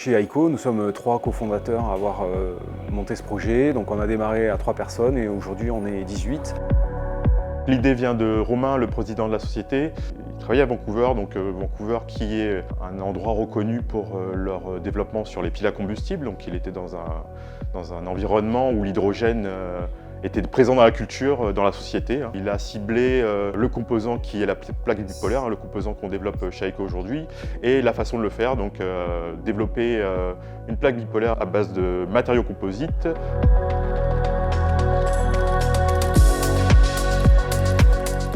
Chez Aiko, nous sommes 3 cofondateurs à avoir monté ce projet. Donc on a démarré à 3 personnes et aujourd'hui on est 18. L'idée vient de Romain, le président de la société. Il travaille à Vancouver, donc Vancouver qui est un endroit reconnu pour leur développement sur les piles à combustible. Donc il était dans un environnement où l'hydrogène était présent dans la culture, dans la société. Il a ciblé le composant qui est la plaque bipolaire, le composant qu'on développe chez Aiko aujourd'hui, et la façon de le faire, donc développer une plaque bipolaire à base de matériaux composites.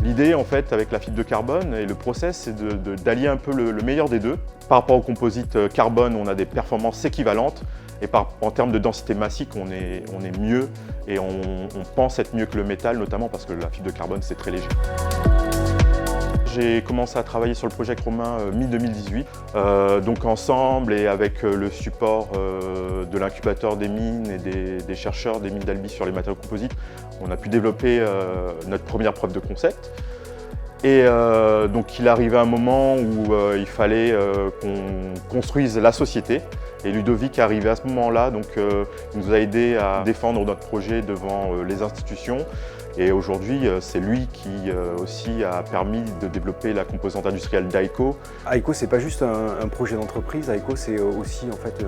L'idée, en fait, avec la fibre de carbone et le process, c'est d'allier un peu le meilleur des deux. Par rapport au composite carbone, on a des performances équivalentes. Et en termes de densité massique, on est mieux et on pense être mieux que le métal, notamment parce que la fibre de carbone, c'est très léger. J'ai commencé à travailler sur le projet avec Romain mi-2018, donc ensemble et avec le support de l'incubateur des mines et des chercheurs des mines d'Albi sur les matériaux composites, on a pu développer notre première preuve de concept. Et donc il arrivait un moment où il fallait qu'on construise la société. Et Ludovic est arrivé à ce moment-là, donc il nous a aidé à défendre notre projet devant les institutions. Et aujourd'hui, c'est lui qui aussi a permis de développer la composante industrielle d'Aiko. Aiko, c'est pas juste un projet d'entreprise. Aiko, c'est aussi en fait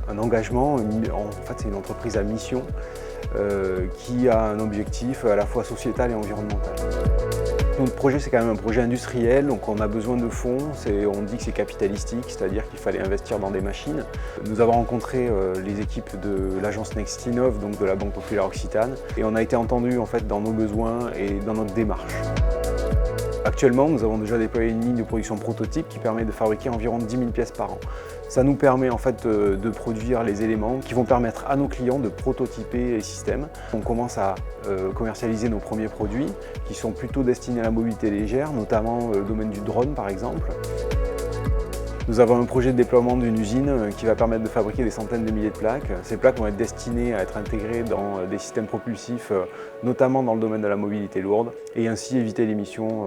un engagement. En fait, c'est une entreprise à mission qui a un objectif à la fois sociétal et environnemental. Notre projet, c'est quand même un projet industriel, donc on a besoin de fonds. On dit que c'est capitalistique, c'est-à-dire qu'il fallait investir dans des machines. Nous avons rencontré les équipes de l'agence Nextinov, donc de la Banque Populaire Occitane, et on a été entendus en fait dans nos besoins et dans notre démarche. Actuellement, nous avons déjà déployé une ligne de production prototype qui permet de fabriquer environ 10 000 pièces par an. Ça nous permet en fait de produire les éléments qui vont permettre à nos clients de prototyper les systèmes. On commence à commercialiser nos premiers produits qui sont plutôt destinés à la mobilité légère, notamment le domaine du drone par exemple. Nous avons un projet de déploiement d'une usine qui va permettre de fabriquer des centaines de milliers de plaques. Ces plaques vont être destinées à être intégrées dans des systèmes propulsifs, notamment dans le domaine de la mobilité lourde, et ainsi éviter l'émission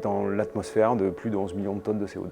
dans l'atmosphère de plus de 11 millions de tonnes de CO2.